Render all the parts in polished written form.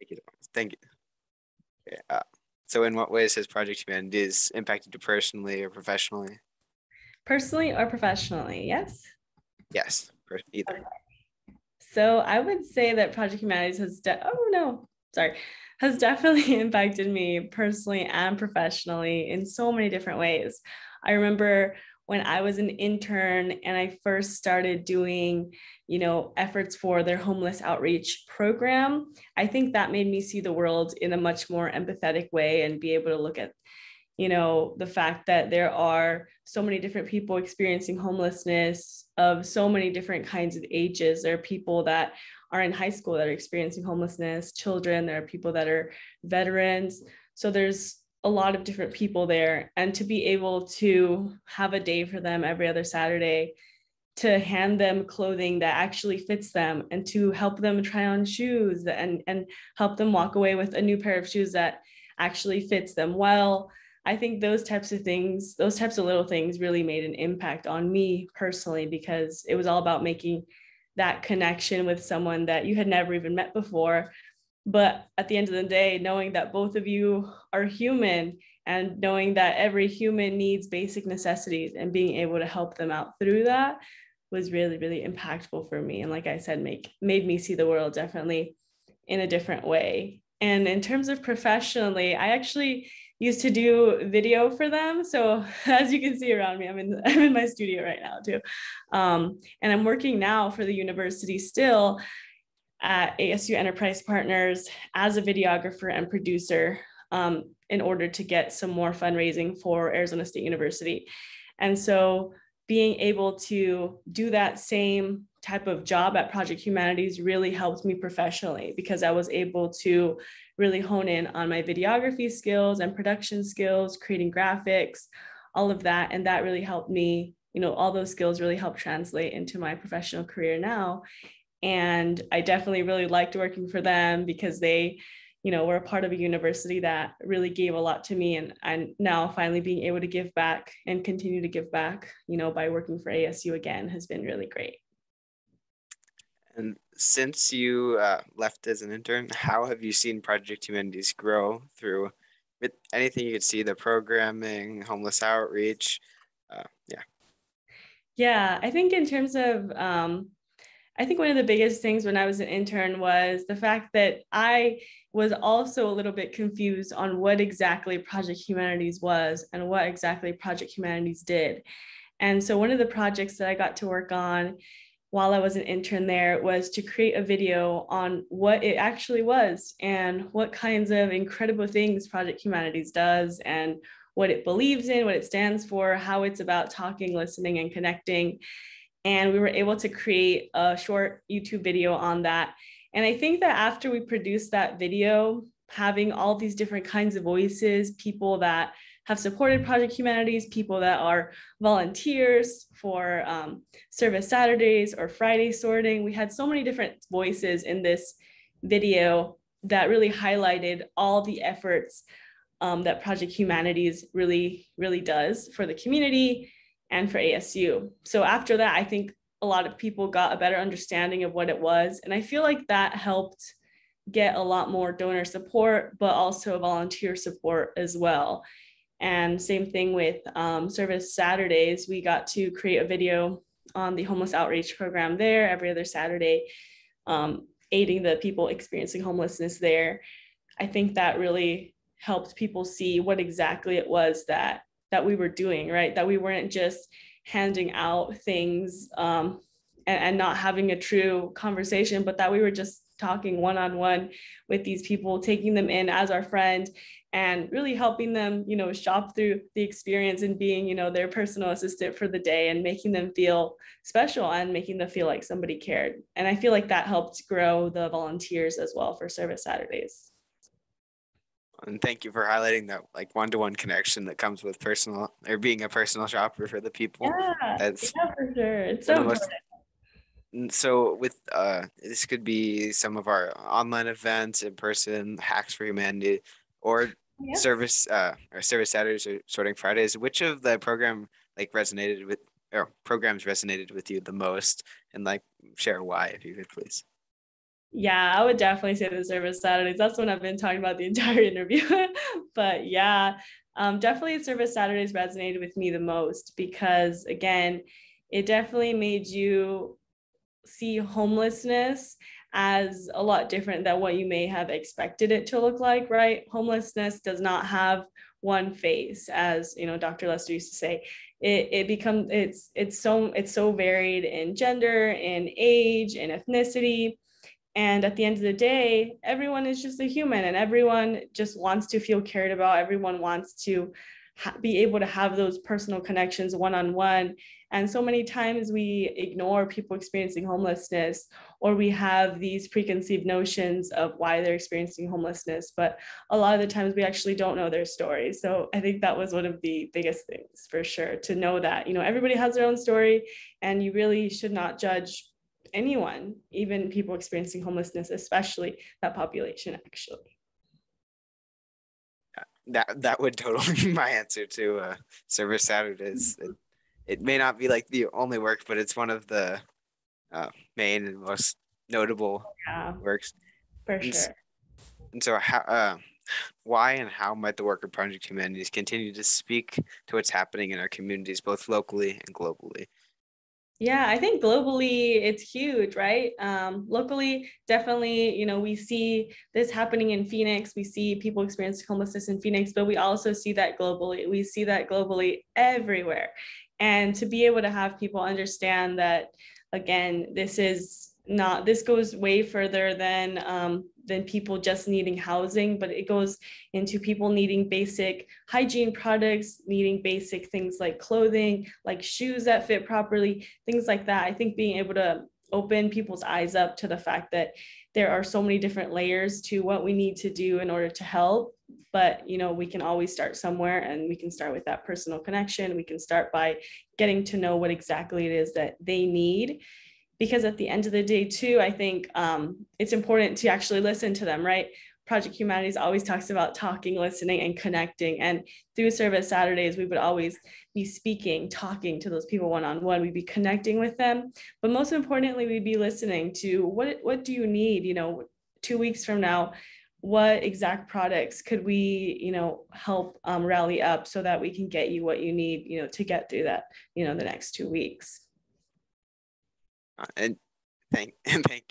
Thank you. Thank you. Okay, so in what ways has Project Humanities impacted you personally or professionally? Personally or professionally? Yes. Yes, either. Okay. So I would say that Project Humanities oh no, sorry, has definitely impacted me personally and professionally in so many different ways. I remember when I was an intern and I first started doing, efforts for their homeless outreach program. I think that made me see the world in a much more empathetic way and be able to look at the fact that there are so many different people experiencing homelessness of so many different kinds of ages. There are people that are in high school that are experiencing homelessness, children, there are people that are veterans. So there's a lot of different people there. And to be able to have a day for them every other Saturday, to hand them clothing that actually fits them and to help them try on shoes and help them walk away with a new pair of shoes that actually fits them well. I think those types of things, those types of little things really made an impact on me personally because it was all about making that connection with someone that you had never even met before. But at the end of the day, knowing that both of you are human and knowing that every human needs basic necessities and being able to help them out through that was really, really impactful for me. And like I said, made me see the world definitely in a different way. And in terms of professionally, I actually used to do video for them. So as you can see around me, I'm in my studio right now too. And I'm working now for the university still at ASU Enterprise Partners as a videographer and producer in order to get some more fundraising for Arizona State University. And so being able to do that same type of job at Project Humanities really helped me professionally because I was able to really hone in on my videography skills and production skills, creating graphics, all of that. And that really helped me, all those skills really helped translate into my professional career now. And I definitely really liked working for them because they, were a part of a university that really gave a lot to me. And now finally being able to give back and continue to give back, by working for ASU again has been really great. And since you left as an intern, how have you seen Project Humanities grow through with anything you could see, the programming, homeless outreach? Yeah. Yeah, I think in terms of I think one of the biggest things when I was an intern was the fact that I was also a little bit confused on what exactly Project Humanities was and what exactly Project Humanities did. And so one of the projects that I got to work on while I was an intern there was to create a video on what it actually was and what kinds of incredible things Project Humanities does and what it believes in, what it stands for, how it's about talking, listening, and connecting. And we were able to create a short YouTube video on that. And I think that after we produced that video, having all these different kinds of voices, people that have supported Project Humanities, people that are volunteers for Service Saturdays or Friday sorting. We had so many different voices in this video that really highlighted all the efforts that Project Humanities really, really does for the community and for ASU. So after that, I think a lot of people got a better understanding of what it was. And I feel like that helped get a lot more donor support, but also volunteer support as well. And same thing with Service Saturdays. We got to create a video on the homeless outreach program there every other Saturday, aiding the people experiencing homelessness there. I think that really helped people see what exactly it was that we were doing, right? That we weren't just handing out things and not having a true conversation, but that we were just talking one-on-one with these people, taking them in as our friend and really helping them, shop through the experience and being, their personal assistant for the day and making them feel special and making them feel like somebody cared. And I feel like that helped grow the volunteers as well for Service Saturdays. And thank you for highlighting that like one-to-one connection that comes with personal or being a personal shopper for the people. Yeah, That's yeah, for sure. It's one of so the most. important. So with this could be some of our online events in person, Hacks for Humanity, or Yes. service Saturdays or sorting Fridays. Which of the programs resonated with you the most, and like share why if you could please. Yeah, I would definitely say the service Saturdays. That's what I've been talking about the entire interview. But yeah, definitely service Saturdays resonated with me the most because, again, it definitely made you see homelessness as a lot different than what you may have expected it to look like, right? Homelessness does not have one face, as you know, Dr. Lester used to say. It becomes it's so varied in gender, in age, in ethnicity, and at the end of the day, everyone is just a human and everyone just wants to feel cared about. Everyone wants to be able to have those personal connections one on one. And so many times we ignore people experiencing homelessness, or we have these preconceived notions of why they're experiencing homelessness. But a lot of the times we actually don't know their story. So I think that was one of the biggest things for sure, to know that, you know, everybody has their own story and you really should not judge anyone, even people experiencing homelessness, especially that population, actually. That would totally be my answer to service Saturdays. It may not be like the only work, but it's one of the main and most notable Yeah, works. for And, sure. and so, why and how might the work of Project Humanities continue to speak to what's happening in our communities, both locally and globally? Yeah, I think globally it's huge, right? Locally, definitely, you know, we see this happening in Phoenix. We see people experiencing homelessness in Phoenix, but we also see that globally. We see that globally everywhere. And to be able to have people understand that, again, this goes way further than people just needing housing, but it goes into people needing basic hygiene products, needing basic things like clothing, like shoes that fit properly, things like that. I think being able to open people's eyes up to the fact that there are so many different layers to what we need to do in order to help. But you know, we can always start somewhere, and we can start with that personal connection. We can start by getting to know what exactly it is that they need, because at the end of the day too, I think it's important to actually listen to them, right? Project Humanities always talks about talking, listening, and connecting. And through service Saturdays, we would always be speaking, talking to those people one on one. We'd be connecting with them, but most importantly, we'd be listening to what do you need? You know, 2 weeks from now, what exact products could we, you know, help rally up so that we can get you what you need, you know, to get through that, you know, the next 2 weeks. And thank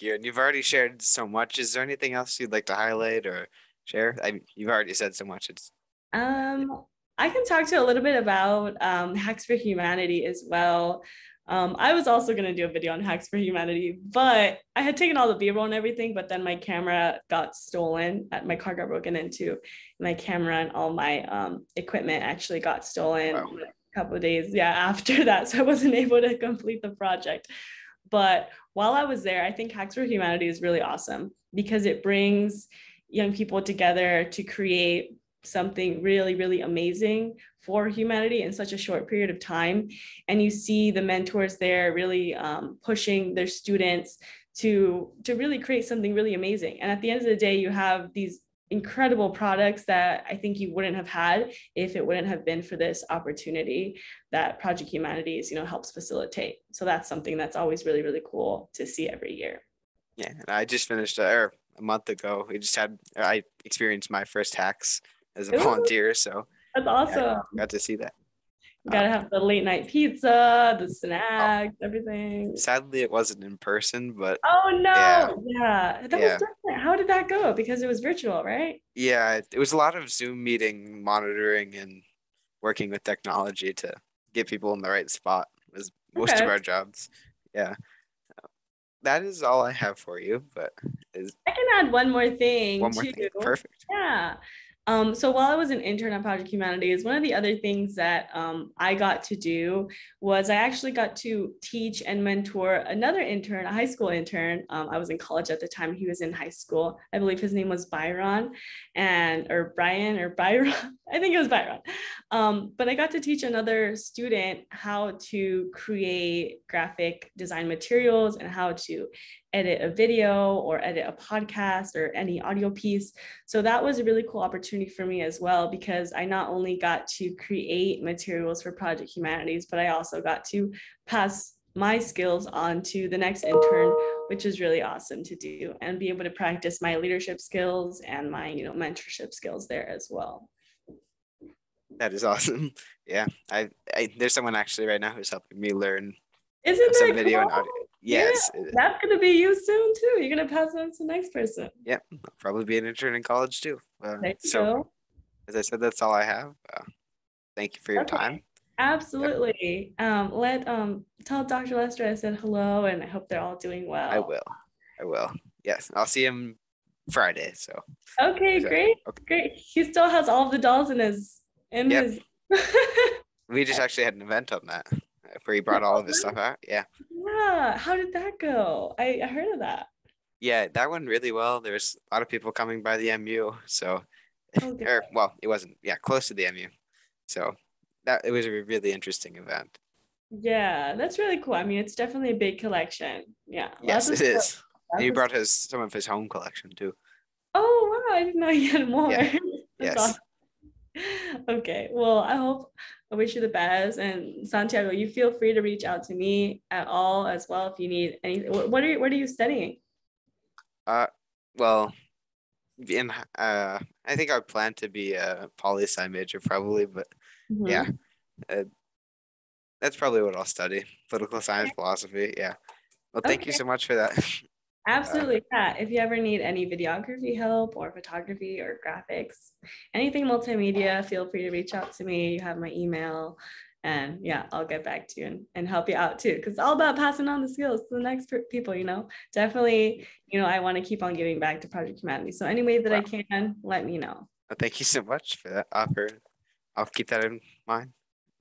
you. And you've already shared so much. Is there anything else you'd like to highlight or share? I mean, you've already said so much. It's Um, I can talk to you a little bit about Hacks for Humanity as well. I was also going to do a video on Hacks for Humanity, but I had taken all the B-roll and everything, but then my camera got stolen. My car got broken into. My camera and all my equipment actually got stolen wow. a couple of days, yeah, after that. So I wasn't able to complete the project. But while I was there, I think Hacks for Humanity is really awesome because it brings young people together to create something really, really amazing for humanity in such a short period of time. And you see the mentors there really pushing their students to really create something really amazing. And at the end of the day, you have these incredible products that I think you wouldn't have had if it wouldn't have been for this opportunity that Project Humanities, you know, helps facilitate. So that's something that's always really, really cool to see every year. Yeah, and I just finished a month ago. I experienced my first hacks as a Ooh, volunteer, so that's yeah, I awesome. got to see that. You Um, gotta have the late night pizza, the oh, snacks, everything. sadly, it wasn't in person, but Oh yeah, no. Yeah, that was yeah, different. How did that go? Because it was virtual, right? yeah. It was a lot of Zoom meeting, monitoring, and working with technology to get people in the right spot was most of Okay. our jobs. Yeah, that is all I have for you. But is I can add one more thing one more too. thing. Perfect. Yeah. So while I was an intern at Project Humanities, one of the other things that I got to do was I actually got to teach and mentor another intern, a high school intern. I was in college at the time. He was in high school. I believe his name was Byron or Brian or Byron. I think it was Byron. But I got to teach another student how to create graphic design materials and how to edit a video or edit a podcast or any audio piece. So that was a really cool opportunity for me as well, because I not only got to create materials for Project Humanities, but I also got to pass my skills onto the next intern, which is really awesome to do, and be able to practice my leadership skills and my, mentorship skills there as well. That is awesome. Yeah, there's someone actually right now who's helping me learn Isn't some that video cool? and audio. Yeah, Yes, that's gonna be you soon too. You're gonna pass it on to the next person. yep. I'll probably be an intern in college too. There you So go. as I said, that's all I have. Thank you for your time. Okay. Yep, Absolutely. Let tell Dr. Lester I said hello and I hope they're all doing I well. will. I will. Yes, I'll see him Friday. So Okay, great. okay. Great. He still has all the dolls in Yep. his We just actually had an event on that where he brought all of his stuff out. Yeah. Yeah. How did that go? I heard of that. Yeah, that went really well. There's a lot of people coming by the MU. So, Oh, good. or well, it wasn't, yeah, close to the MU. So that it was a really interesting event. Yeah, that's really cool. I mean, it's definitely a big collection. Yeah, Yes, it is. And he lots of brought stuff. his some of his home collection too. Oh, wow. I didn't know you had more. Yeah. That's awesome. Yes. Okay. Well, I wish you the best. And Santiago, you feel free to reach out to me at all as well if you need anything. What are you studying? Uh, well, in I think I plan to be a poli sci major probably, but yeah, Mhm. uh, that's probably what I'll study. Political science, philosophy. Yeah. Well, thank you Okay. so much for that. Uh, Absolutely. Yeah. If you ever need any videography help or photography or graphics, anything multimedia, feel free to reach out to me. You have my email. And yeah, I'll get back to you and help you out too. Cause it's all about passing on the skills to the next people, Definitely, I want to keep on giving back to Project Humanity. So any way that I well, can, let me know. thank you so much for that offer. I'll keep that in mind.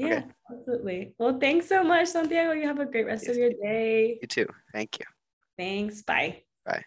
Okay. Yeah, absolutely. Well, thanks so much, Santiago. You have a great rest of Yes. your day. You too. Thank you. Thanks. Bye. Bye.